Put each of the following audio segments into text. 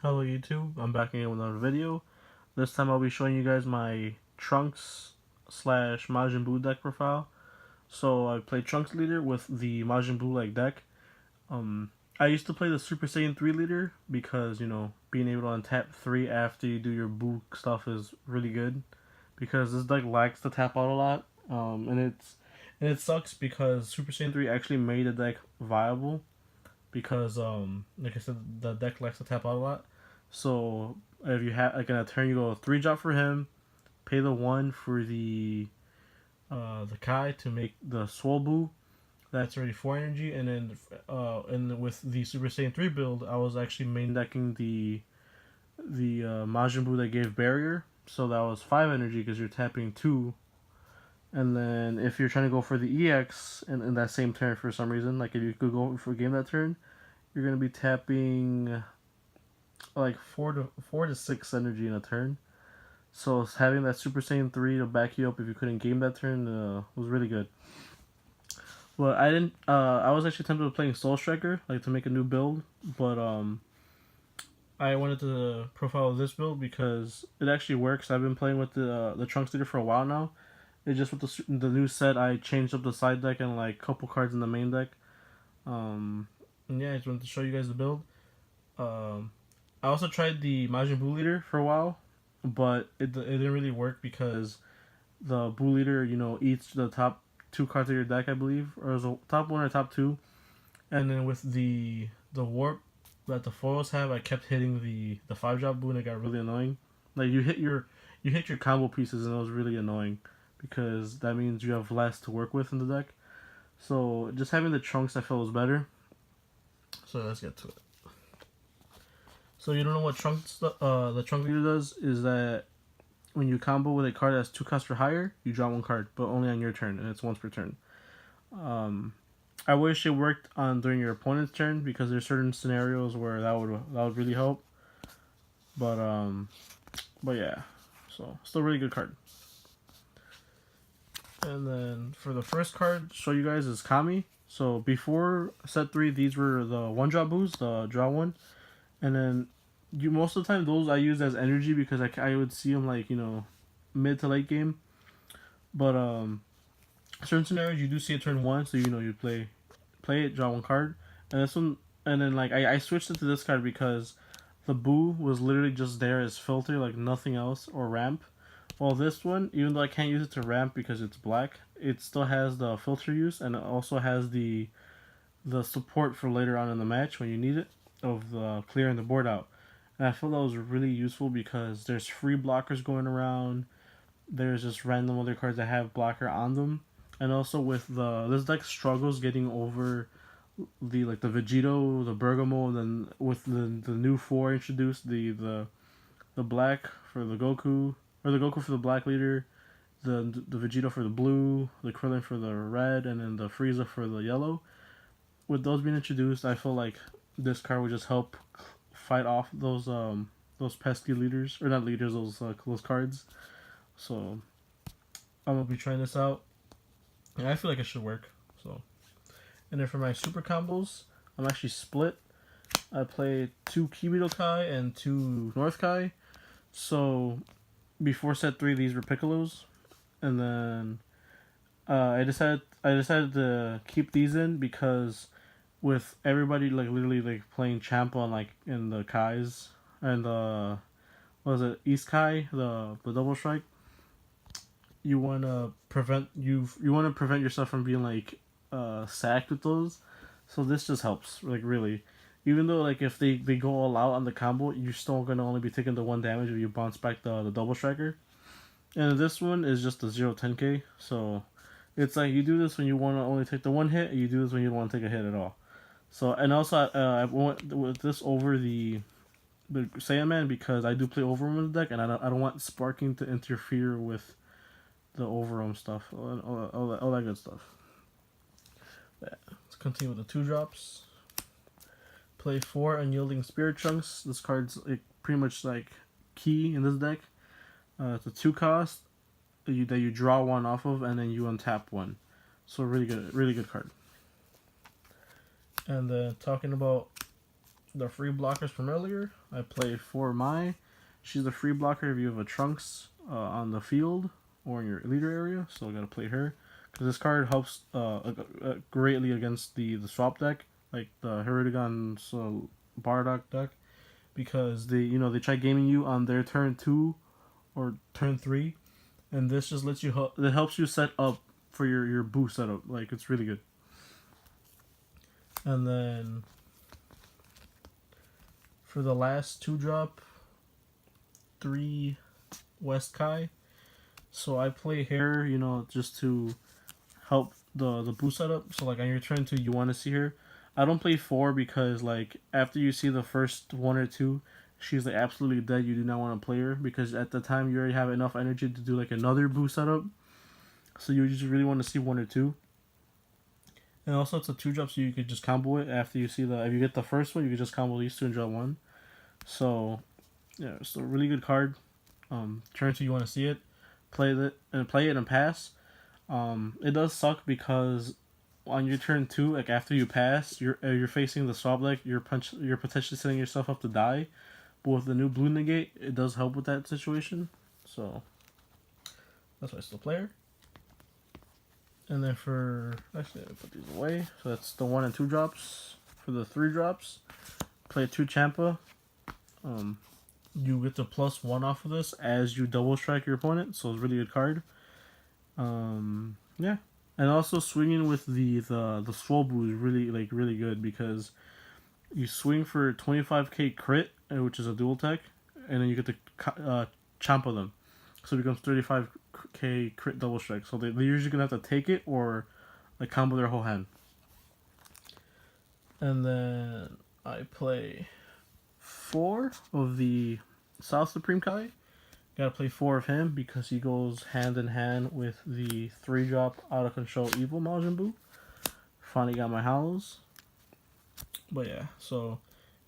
Hello YouTube, I'm back again with another video. This time I'll be showing you guys my Trunks slash Majin Buu deck profile. So I play Trunks leader with the Majin Buu like deck. I used to play the Super Saiyan 3 leader because, being able to untap 3 after you do your Buu stuff is really good. Because this deck likes to tap out a lot. And it sucks because Super Saiyan 3 actually made the deck viable because like I said, the deck likes to tap out a lot. So if you have like in a turn, you go 3 drop for him, pay the 1 for the Kai to make the Swolbu. That's already 4 energy, and with the Super Saiyan 3 build, I was actually main decking the Majin Buu that gave barrier, so that was 5 energy because you're tapping 2. And then if you're trying to go for the EX in that same turn for some reason, like if you could go for a game that turn, you're gonna be tapping like 4 to 6 energy in a turn. So having that Super Saiyan 3 to back you up if you couldn't game that turn was really good. But I didn't. I was actually tempted to playing Soul Striker, like to make a new build, but I wanted to profile this build because it actually works. I've been playing with the Trunks leader for a while now. It's just with the new set, I changed up the side deck and like a couple cards in the main deck. And yeah, I just wanted to show you guys the build. Um, I also tried the Majin Buu leader for a while, but it didn't really work because the Buu leader, eats the top 2 cards of your deck, I believe, or it was a top 1 or top 2. And then with the warp that the foils have, I kept hitting the 5 drop Buu, and it got really annoying. Like you hit your combo pieces, and it was really annoying because that means you have less to work with in the deck. So just having the Trunks, I felt was better. So let's get to it. So you don't know what the Trunk leader does is that when you combo with a card that's 2 costs or higher, you draw 1 card, but only on your turn, and it's once per turn. I wish it worked on during your opponent's turn because there's certain scenarios where that would really help. But yeah, so still a really good card. And then for the first card, show you guys is Kami. So before set 3, these were the 1 drop Boos, the draw 1, and then most of the time those I used as energy because I would see them like mid to late game. But certain scenarios you do see a turn 1, so you play it, draw 1 card, and this one, and then like I switched it to this card because the Boo was literally just there as filter, like nothing else, or ramp. Well, this one, even though I can't use it to ramp because it's black, it still has the filter use, and it also has the support for later on in the match when you need it, of the clearing the board out. And I feel that was really useful because there's free blockers going around. There's just random other cards that have blocker on them, and also with this deck struggles getting over the Vegito, the Bergamo, and then with the new 4 introduced, the black for the Goku, or the Goku for the black leader, the Vegito for the blue, the Krillin for the red, and then the Frieza for the yellow. With those being introduced, I feel like this card would just help fight off those pesky leaders, or not leaders, those cards. So I'm gonna be trying this out, and I feel like it should work. So, and then for my super combos, I'm actually split. I play 2 Kibito Kai and 2 North Kai. So before set 3, these were Piccolos, and then I decided to keep these in because with everybody like literally like playing Champa like in the Kais and what was it, East Kai, the double strike, you want to prevent yourself from being like sacked with those. So this just helps, like, really. Even though like if they go all out on the combo, you're still gonna only be taking the 1 damage if you bounce back the double striker. And this one is just a 0-10k, so it's like you do this when you want to only take the 1 hit, and you do this when you don't want to take a hit at all. So, and also I went with this over the Saiyaman because I do play Overwhelm in the deck, and I don't want Sparking to interfere with the Overwhelm stuff, all that good stuff. Yeah. Let's continue with the 2 drops. Play 4 Unyielding Spirit Chunks. This card's like pretty much like key in this deck. It's a 2 cost that you draw 1 off of, and then you untap 1. So really good card. And then talking about the free blockers from earlier. I play for Mai. She's the free blocker if you have a Trunks on the field or in your leader area. So I gotta play her because this card helps greatly against the swap deck, like the Hirudegan's Bardock deck, because they try gaming you on their turn 2 or turn 3, and this just lets you it helps you set up for your Buu setup. Like, it's really good. And then for the last 2-drop, 3 West Kai. So I play her, just to help the Buu setup. So like on your turn 2, you want to see her. I don't play 4 because like after you see the first 1 or 2, she's like absolutely dead. You do not want to play her because at the time you already have enough energy to do like another Buu setup. So you just really want to see 1 or 2. And also it's a 2-drop, so you could just combo it after you see if you get the first one, you could just combo these 2 and draw 1. So yeah, it's a really good card. Turn 2, you want to see it, play it and pass. It does suck because on your turn 2, like after you pass, you're facing the swap deck. You're potentially setting yourself up to die. But with the new blue negate, it does help with that situation. So that's why I still play her. And then actually, I put these away. So that's the 1 and 2 drops. For the 3 drops, play 2 Champa. You get the +1 off of this as you double strike your opponent. So it's a really good card. Yeah. And also swinging with the Swole Buu is really good because you swing for 25k crit, which is a dual tech, and then you get to Champa them. So it becomes 35k crit double strike. So they're usually going to have to take it or like combo their whole hand. And then I play 4 of the South Supreme Kai. Gotta play 4 of him because he goes hand in hand with the 3-drop out of control evil Majin Buu. Finally got my hollows. But yeah, so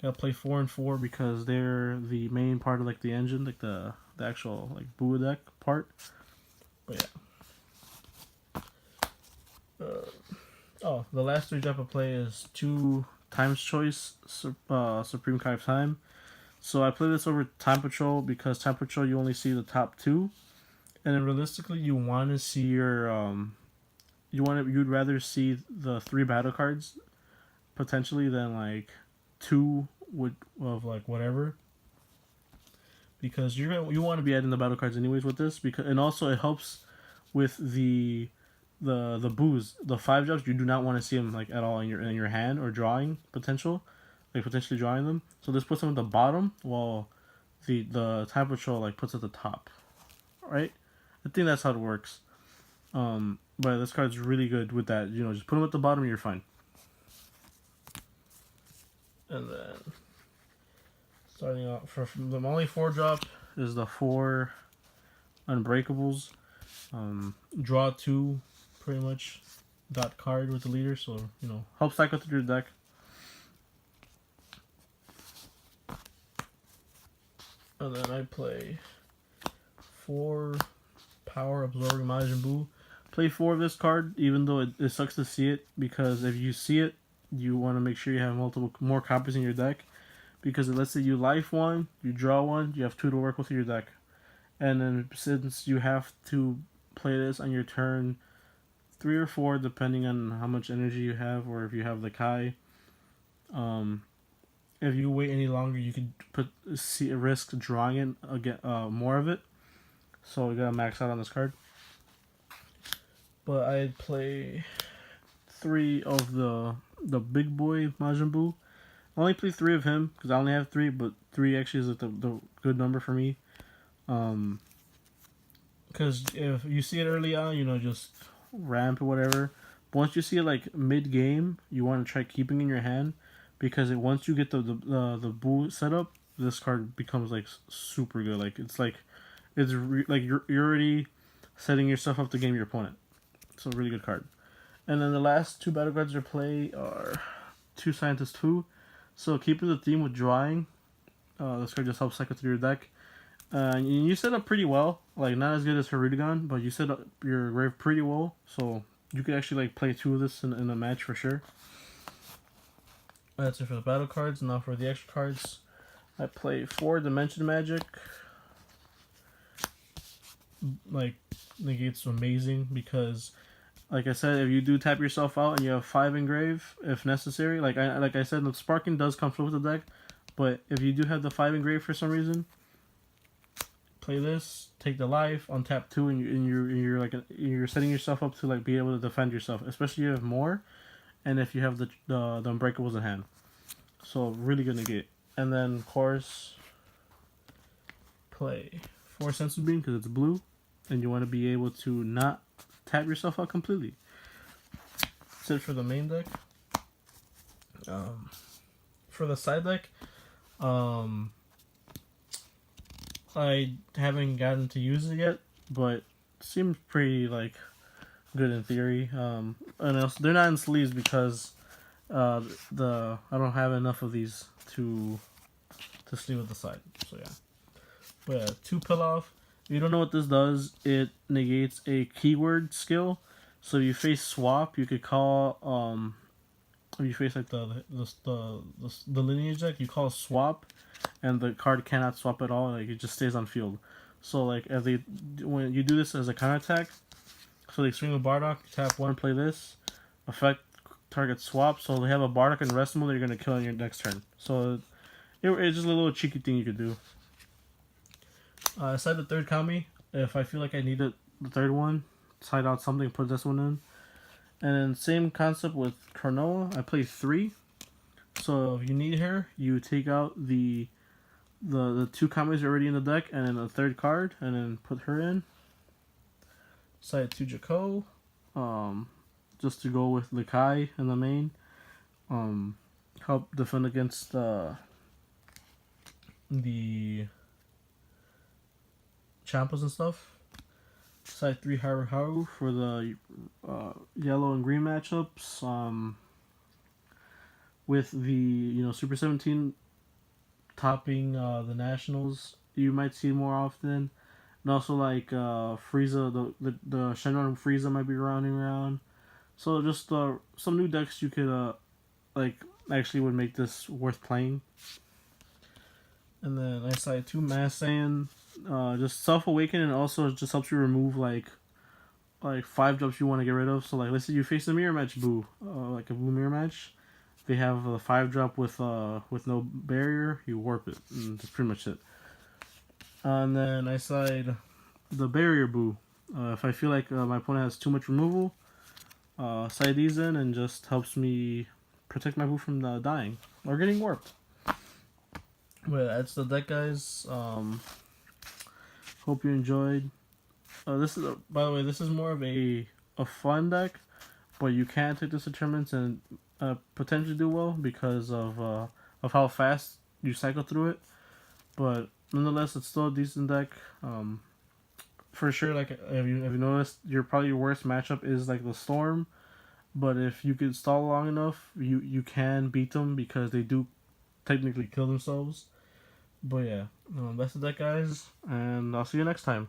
gotta play 4 and 4 because they're the main part of like the engine, like the actual like Buu deck part. But yeah. The last 3-drop I play is 2 Times Choice Supreme Kai of Time. So I play this over Time Patrol because Time Patrol you only see the top 2, and then realistically you want to see your you'd rather see the 3 battle cards potentially than like 2 of like whatever, because you want to be adding the battle cards anyways with this, because and also it helps with the Buus. The 5 drops you do not want to see them like at all in your hand or drawing potentially drawing them. So this puts them at the bottom while the Time Patrol like puts at the top. Right? I think that's how it works. But this card's really good with that. Just put them at the bottom and you're fine. And then starting off from the only 4-drop is the 4 Unbreakables. Draw 2 pretty much dot card with the leader, so help cycle through your deck. And then I play 4 Power Absorbing Majin Buu. Play 4 of this card, even though it sucks to see it, because if you see it, you want to make sure you have more copies in your deck, because let's say you life 1, you draw 1, you have 2 to work with in your deck. And then since you have to play this on your turn 3 or 4, depending on how much energy you have, or if you have the Kai, if you wait any longer, you could risk drawing it again, more of it. So you gotta max out on this card. But I'd play 3 of the big boy Majin Buu. I only play 3 of him because I only have 3, but 3 actually is like the good number for me. Because if you see it early on, just ramp or whatever. But once you see it like mid game, you want to try keeping in your hand, because once you get the Buu set up, this card becomes like super good. Like you're already setting yourself up to game your opponent. It's a really good card. And then the last 2 battle cards to play are 2 Scientist 2. So keeping the theme with drawing, this card just helps cycle through your deck. You set up pretty well, like not as good as Hirudegan, but you set up your grave pretty well, so you could actually like play 2 of this in a match for sure. That's it for the battle cards. Now for the extra cards, I play 4 Dimension Magic. Like, negates amazing because, like I said, if you do tap yourself out and you have 5 engrave, if necessary, like I said, the Sparking does come with the deck, but if you do have the 5 engrave for some reason, play this, take the life on tap 2, and you're setting yourself up to like be able to defend yourself, especially if you have more, and if you have the unbreakables in hand. So really good negate. And then of course play 4 Sensu Beam because it's blue, and you want to be able to not tap yourself out completely. That's it for the main deck. For the side deck, I haven't gotten to use it yet, but seems pretty like good in theory. And also, they're not in sleeves because I don't have enough of these to sleeve with the side. So yeah, but yeah, 2 Pill Off. If you don't know what this does, it negates a keyword skill. So if you face swap, you could call if you face like the lineage deck, you call swap, and the card cannot swap at all. Like it just stays on field. So like when you do this as a counter attack, so they swing with Bardock, tap 1, play this, effect target swap. So they have a Bardock and rest mode that you're gonna kill on your next turn. So it's just a little cheeky thing you could do. Aside the 3rd Kami, if I feel like I need the 3rd one, side out something, put this one in. And then same concept with Cronoa. I play 3. So if you need her, you take out the 2 Kamis already in the deck, and then a 3rd card, and then put her in. Side 2 Jakko, just to go with Likai in the main. Help defend against the Champas and stuff. Side 3 Haru Haru for the yellow and green matchups. With the Super 17 topping the nationals, you might see more often. And also like Frieza, the Shenron Frieza might be rounding around. So just some new decks you could like actually would make this worth playing. And then I side 2 Mass Saiyan, just Self Awaken, and also just helps you remove like 5 drops you want to get rid of. So like let's say you face a mirror match Buu, like a Buu mirror match. They have a 5 drop with no barrier. You warp it, and that's pretty much it. And then I side the barrier Buu. If I feel like my opponent has too much removal, side these in, and just helps me protect my Buu from dying or getting warped. But that's the deck, guys. Hope you enjoyed. This is by the way, this is more of a fun deck, but you can take this to tournaments and potentially do well because of how fast you cycle through it. But nonetheless, it's still a decent deck. For sure, like if you noticed, your worst matchup is like the Storm. But if you can stall long enough, you can beat them because they do technically kill themselves. But yeah, that's the deck, guys, and I'll see you next time.